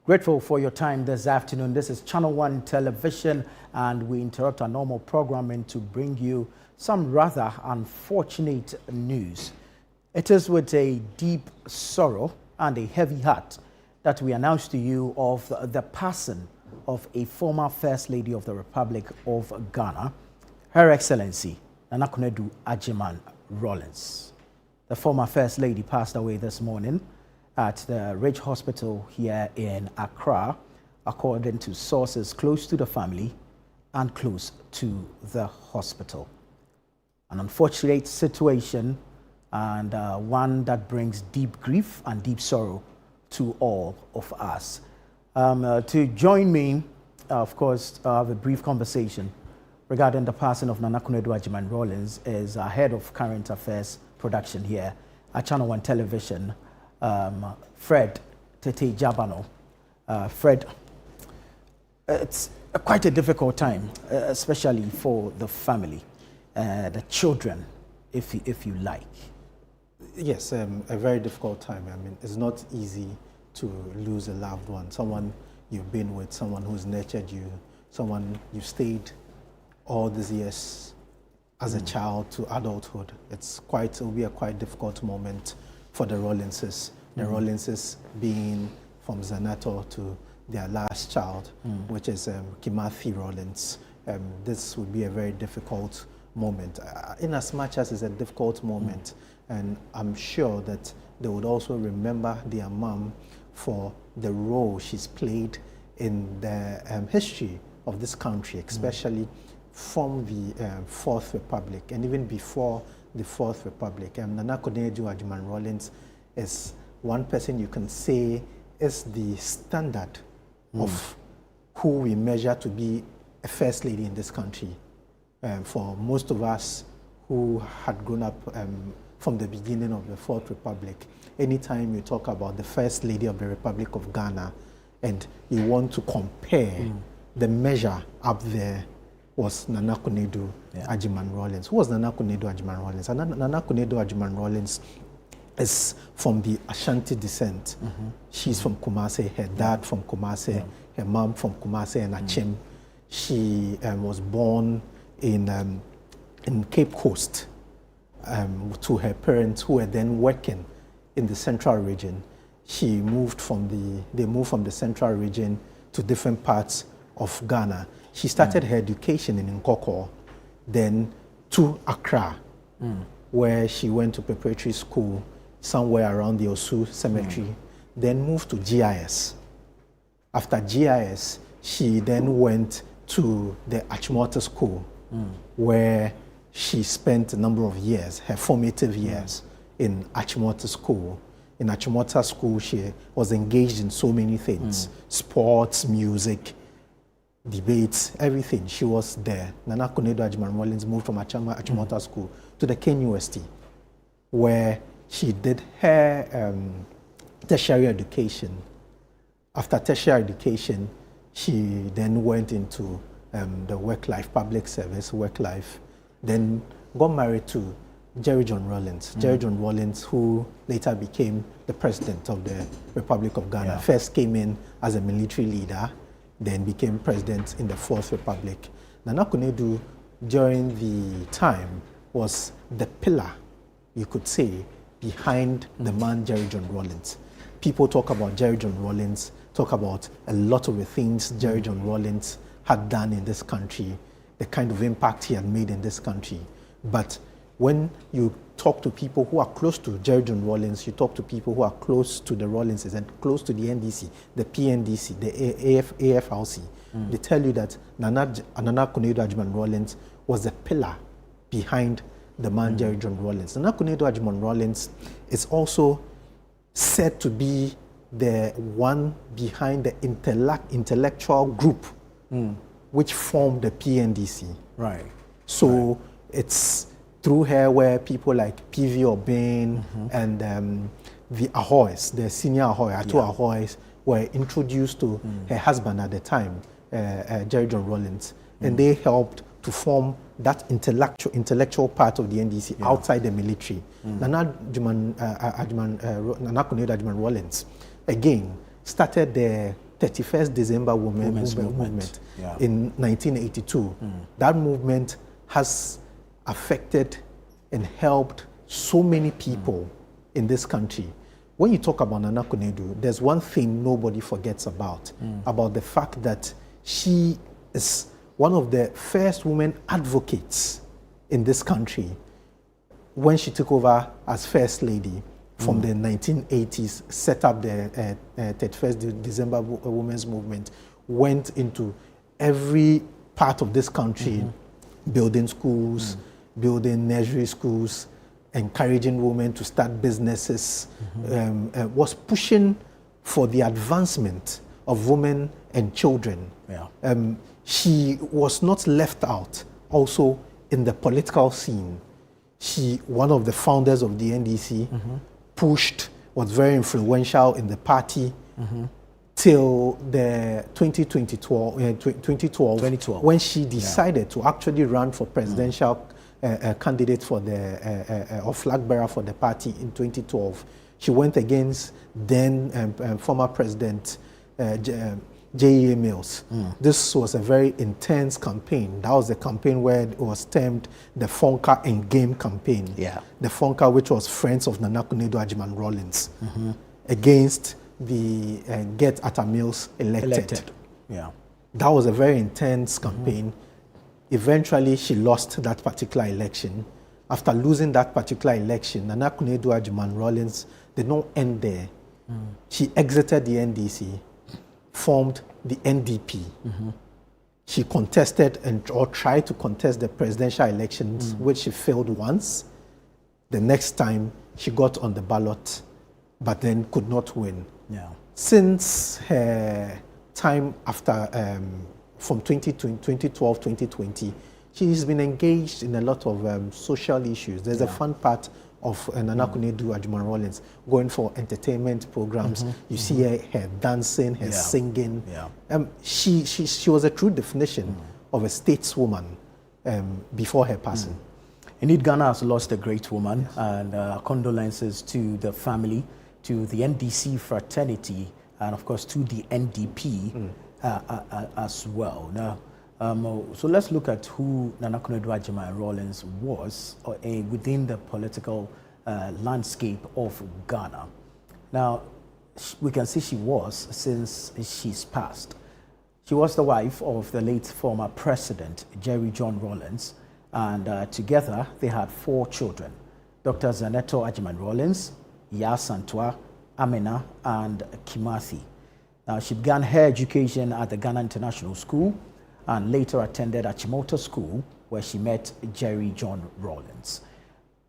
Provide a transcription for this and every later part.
Grateful for your time this afternoon. This is Channel One Television, and we interrupt our normal programming to bring you some rather unfortunate news. It is with a deep sorrow and a heavy heart that we announce to you of the passing of a former First Lady of the Republic of Ghana, Her Excellency Konadu Agyeman-Rawlings. The former First Lady passed away this morning at the Ridge Hospital here in Accra, according to sources close to the family and close to the hospital. An unfortunate situation, and one that brings deep grief and deep sorrow to all of us. To join me, of course, have a brief conversation regarding the passing of Konadu Agyeman-Rawlings is our head of current affairs production here at Channel One Television, Fred Tete Jabano. Fred, it's quite a difficult time, especially for the family, the children, if you like. Yes, a very difficult time. I mean, it's not easy to lose a loved one, someone you've been with, someone who's nurtured you, someone you stayed all these years as a child to adulthood. It will be a quite difficult moment for the Rawlingses. The Rawlingses being from Zanato to their last child, which is Kimathi Rawlings. This would be a very difficult moment. In as much as it's a difficult moment, and I'm sure that they would also remember their mom for the role she's played in the history of this country, especially from the Fourth Republic and even before the Fourth Republic. Konadu Agyeman-Rawlings is one person you can say is the standard of who we measure to be a First Lady in this country. For most of us who had grown up from the beginning of the Fourth Republic, anytime you talk about the First Lady of the Republic of Ghana and you want to compare the measure up there was Konadu Agyeman-Rawlings. Who was Konadu Agyeman-Rawlings? Konadu Agyeman-Rawlings is from the Ashanti descent. She's from Kumasi, her dad from Kumasi, her mom from Kumasi and Achim. She was born in Cape Coast to her parents who were then working in the central region. They moved from the central region to different parts of Ghana. She started her education in Nkoko, then to Accra, where she went to preparatory school somewhere around the Osu Cemetery, then moved to GIS. After GIS, she then went to the Achimota School, where she spent a number of years, her formative years, in Achimota School. In Achimota School, she was engaged in so many things, sports, music, debates, everything. She was there. Konadu Agyeman-Rawlings moved from Achimota School to the KNUST, where she did her tertiary education. After tertiary education, she then went into the work life, public service, work life, then got married to Jerry John Rawlings. Jerry John Rawlings, who later became the president of the Republic of Ghana. First came in as a military leader, then became president in the Fourth Republic. Konadu, during the time, was the pillar, you could say, behind the man Jerry John Rawlings. People talk about Jerry John Rawlings, talk about a lot of the things Jerry John Rawlings had done in this country, the kind of impact he had made in this country. But when you talk to people who are close to Jerry John Rawlings, you talk to people who are close to the Rawlingses and close to the NDC, the PNDC, the AFRC, they tell you that Konadu Agyeman-Rawlings was the pillar behind the man Jerry John Rawlings. Konadu Agyeman-Rawlings is also said to be the one behind the intellectual group which formed the PNDC. Right. So it's through her where people like P.V. Obeng and the Ahoys, the senior Ahoy, Ahoys, were introduced to her husband at the time, Jerry John Rawlings, and they helped to form that intellectual part of the NDC outside the military. Konadu Agyeman-Rawlings, again, started the 31st December Women's Movement in 1982. That movement has affected and helped so many people in this country. When you talk about Nana Konadu, there's one thing nobody forgets about the fact that she is one of the first women advocates in this country when she took over as First Lady from the 1980s, set up the 31st December Women's Movement, went into every part of this country, building schools, building nursery schools, encouraging women to start businesses, was pushing for the advancement of women and children. She was not left out also in the political scene. She, one of the founders of the NDC, pushed, was very influential in the party till the 2012, when she decided to actually run for presidential candidate for the or flag bearer for the party in 2012. She went against then former President J.E.A. Mills. This was a very intense campaign. That was the campaign where it was termed the Fonka and Game campaign. The Fonka, which was Friends of Nana Konadu Agyeman-Rawlings, against the Get Atta Mills elected. That was a very intense campaign. Eventually, she lost that particular election. After losing that particular election, Nana Konadu Agyeman-Rawlings did not end there. She exited the NDC, formed the NDP. She contested or tried to contest the presidential elections, which she failed once. The next time, she got on the ballot, but then could not win. Since her time after, from 2012, 2020, she's been engaged in a lot of social issues. There's a fun part of Nana Konadu Agyeman-Rawlings going for entertainment programs. You see her dancing, her singing. She was a true definition of a stateswoman before her passing. Indeed, Ghana has lost a great woman, and condolences to the family, to the NDC fraternity, and of course to the NDP as well. Now, so let's look at who Nana Konadu Agyeman-Rawlings was within the political landscape of Ghana. Now, we can see she was since she's passed. She was the wife of the late former president, Jerry John Rawlings, and together they had 4 children, Dr. Zaneto Agyeman-Rawlings, Ya Santwa, Amina, and Kimathi. Now, she began her education at the Ghana International School and later attended Achimota School, where she met Jerry John Rawlings.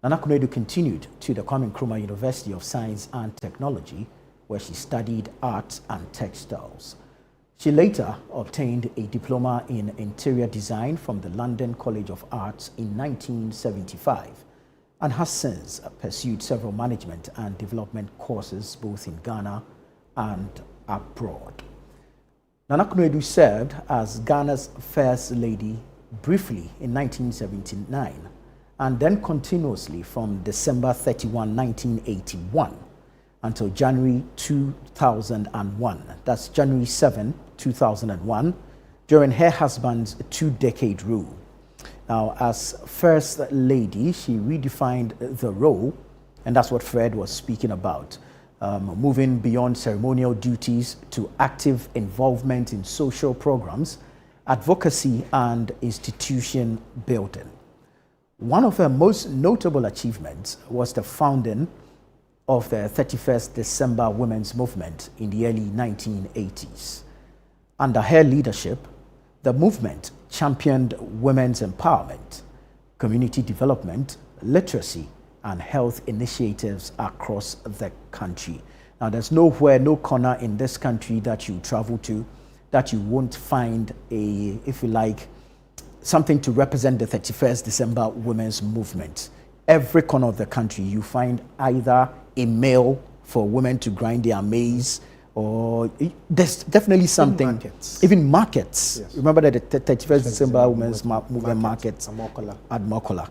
Nana Konadu continued to the Kwame Nkrumah University of Science and Technology, where she studied art and textiles. She later obtained a diploma in interior design from the London College of Arts in 1975 and has since pursued several management and development courses both in Ghana and abroad. Nana Konadu served as Ghana's First Lady briefly in 1979 and then continuously from December 31, 1981 until January 2001. That's January 7, 2001, during her husband's 2-decade rule. Now, as First Lady, she redefined the role, and that's what Fred was speaking about. Moving beyond ceremonial duties to active involvement in social programs, advocacy, and institution building. One of her most notable achievements was the founding of the 31st December Women's Movement in the early 1980s. Under her leadership, the movement championed women's empowerment, community development, literacy, and health initiatives across the country. Now, there's nowhere, no corner in this country that you travel to that you won't find a, if you like, something to represent the 31st December Women's Movement. Every corner of the country, you find either a mill for women to grind their maize, or there's definitely something. Even markets. Yes. Remember that the 31st December Women's Movement markets at Mokola.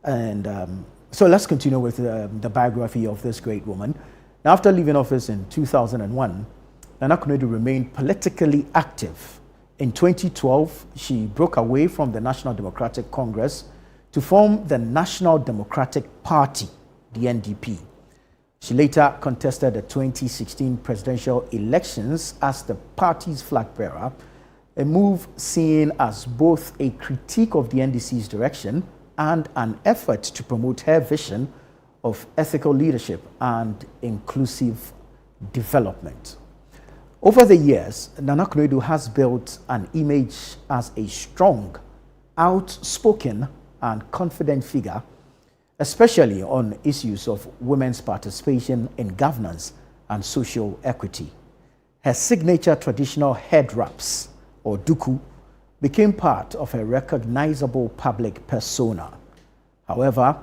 And so let's continue with the biography of this great woman. Now, after leaving office in 2001, Nana Konadu remained politically active. In 2012, she broke away from the National Democratic Congress to form the National Democratic Party, the NDP. She later contested the 2016 presidential elections as the party's flag bearer, a move seen as both a critique of the NDC's direction and an effort to promote her vision of ethical leadership and inclusive development. Over the years, Nana Konadu has built an image as a strong, outspoken, and confident figure, especially on issues of women's participation in governance and social equity. Her signature traditional head wraps, or duku, became part of a recognizable public persona. However,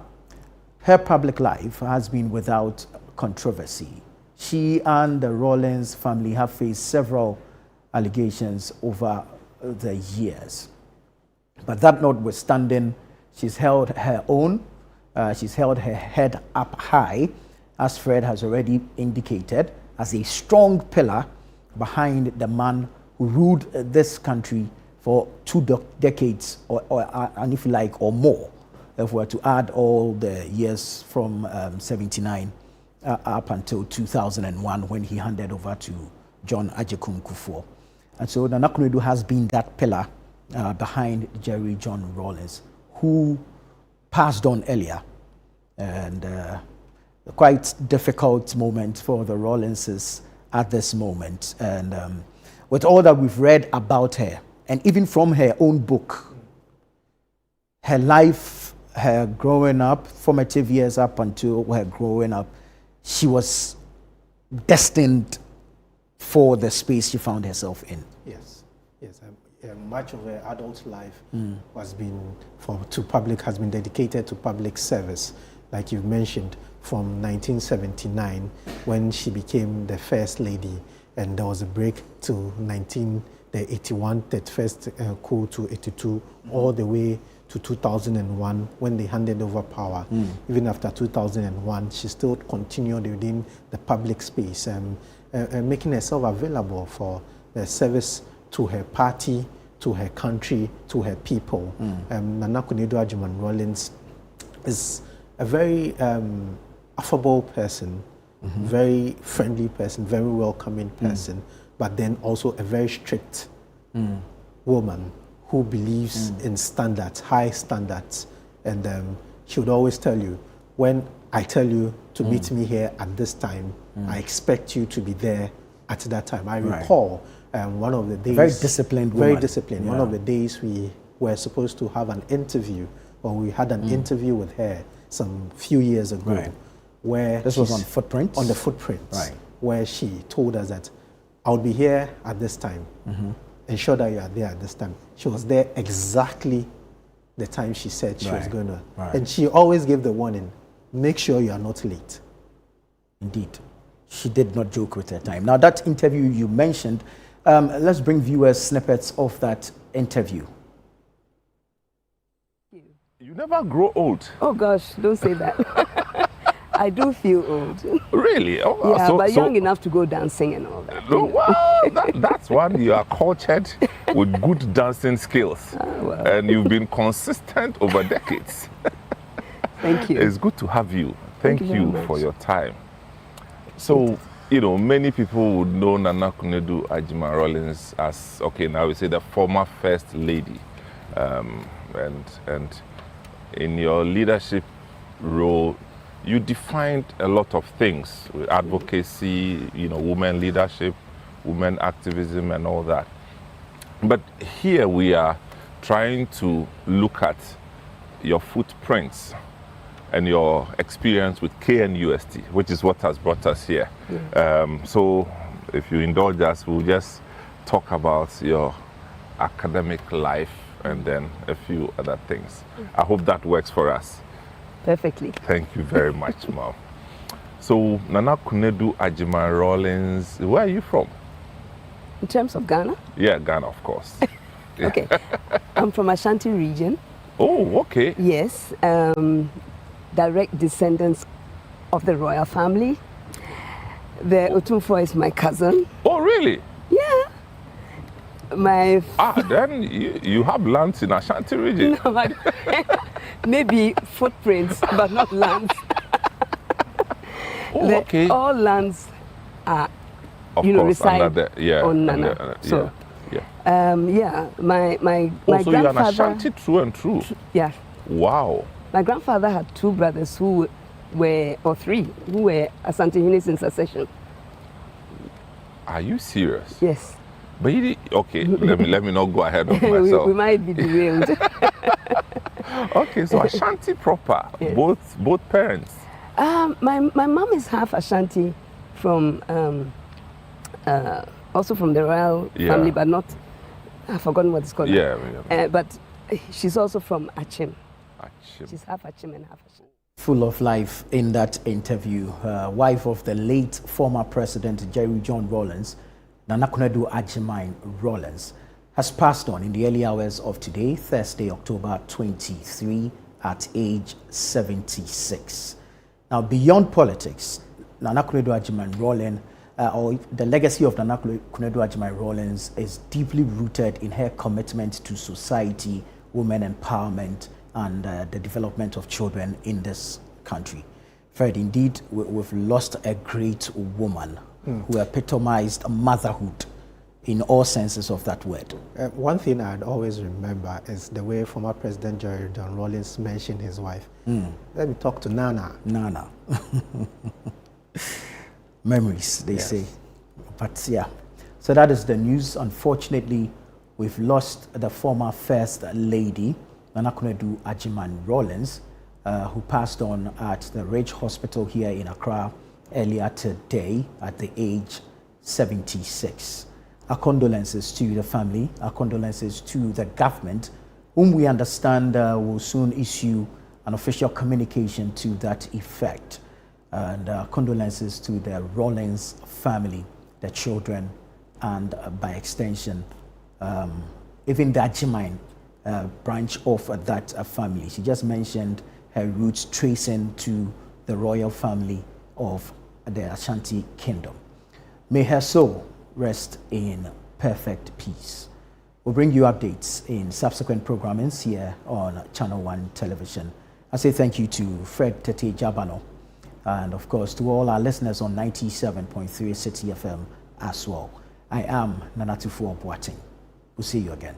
her public life has been without controversy. She and the Rawlings family have faced several allegations over the years. But that notwithstanding, she's held her own. She's held her head up high, as Fred has already indicated, as a strong pillar behind the man who ruled this country for 2 decades, and if you like, or more, if we were to add all the years from 79 up until 2001, when he handed over to John Agyeman-Rawlings. And so Nana Konadu has been that pillar behind Jerry John Rawlings, who passed on earlier. And a quite difficult moment for the Rawlingses at this moment. And with all that we've read about her, and even from her own book, her life, her growing up, formative years up until her growing up, she was destined for the space she found herself in. Yes, yes. Much of her adult life has been dedicated to public service, like you've mentioned, from 1979 when she became the first lady, and there was a break to the 81, 31st coup to 82, all the way to 2001 when they handed over power. Even after 2001, she still continued within the public space, making herself available for the service to her party, to her country, to her people. Nana Konadu Agyeman-Rawlings is a very affable person, very friendly person, very welcoming person, but then also a very strict woman who believes in standards, high standards. And she would always tell you, when I tell you to meet me here at this time, I expect you to be there at that time. I recall one of the days... Very disciplined woman. Very disciplined. Yeah. One of the days we were supposed to have an interview, or we had an interview with her some few years ago. Where this was on Footprints? On the Footprints. Where she told us that I'll be here at this time. Ensure that you are there at this time. She was there exactly the time she said she was going to. And she always gave the warning, make sure you are not late. Indeed. She did not joke with her time. Now, that interview you mentioned, let's bring viewers snippets of that interview. You never grow old. Oh gosh, don't say that. I do feel old. Really? Oh, yeah, but young enough to go dancing and all that. No, well, that's one. You are cultured with good dancing skills. Well. And you've been consistent over decades. Thank you. It's good to have you. Thank you for your time. So, many people would know Nana Konadu Agyeman-Rawlings as, okay, now we say the former First Lady. And in your leadership role, you defined a lot of things, advocacy, women leadership, women activism and all that. But here we are trying to look at your footprints and your experience with KNUST, which is what has brought us here. So if you indulge us, we'll just talk about your academic life and then a few other things. I hope that works for us. Perfectly. Thank you very much, Mom. So, Nana Konadu Agyeman-Rawlings, where are you from? In terms of Ghana? Yeah, Ghana, of course. Okay. I'm from Ashanti region. Oh, okay. Yes. Direct descendants of the royal family. The Otumfo is my cousin. Oh, really? Yeah. Then you have lands in Ashanti region. No, but maybe footprints, but not lands. Okay. All lands are, Of course, reside on on Nana. So, my so you're an grandfather. Ashanti through and through. Yeah. Wow. My grandfather had two brothers who were Asantehines in succession. Are you serious? Yes. But let me not go ahead of myself. we might be derailed. Okay, so Ashanti proper, Yes. both parents. My mom is half Ashanti from also from the royal family, but not. I've forgotten what it's called. Yeah. But she's also from Achim. Achim. She's half Achim and half Ashanti. Full of life in that interview, wife of the late former President Jerry John Rawlings, Nana Konadu Agyeman-Rawlings, has passed on in the early hours of today, Thursday, October 23, at age 76. Now, beyond politics, Nana Konadu Agyeman-Rawlings, or the legacy of Nana Konadu Agyeman-Rawlings, is deeply rooted in her commitment to society, women empowerment, and the development of children in this country. Fred, indeed, we've lost a great woman who epitomized motherhood in all senses of that word. One thing I'd always remember is the way former President Jerry John Rawlings mentioned his wife. Let me talk to Nana. Nana. Memories, they say. But yeah, so that is the news. Unfortunately, we've lost the former First Lady, Nana Konadu Agyeman-Rawlings, who passed on at the Ridge Hospital here in Accra earlier today at the age 76. Our condolences to the family, our condolences to the government, whom we understand will soon issue an official communication to that effect. And condolences to the Rawlings family, the children, and by extension, even the Agyeman branch of that family. She just mentioned her roots tracing to the royal family of the Ashanti Kingdom. May her soul rest in perfect peace. We'll bring you updates in subsequent programmings here on Channel 1 Television. I say thank you to Fred Tete Jabano, and of course to all our listeners on 97.3 City FM as well. I am Nanatufo Boateng. We'll see you again.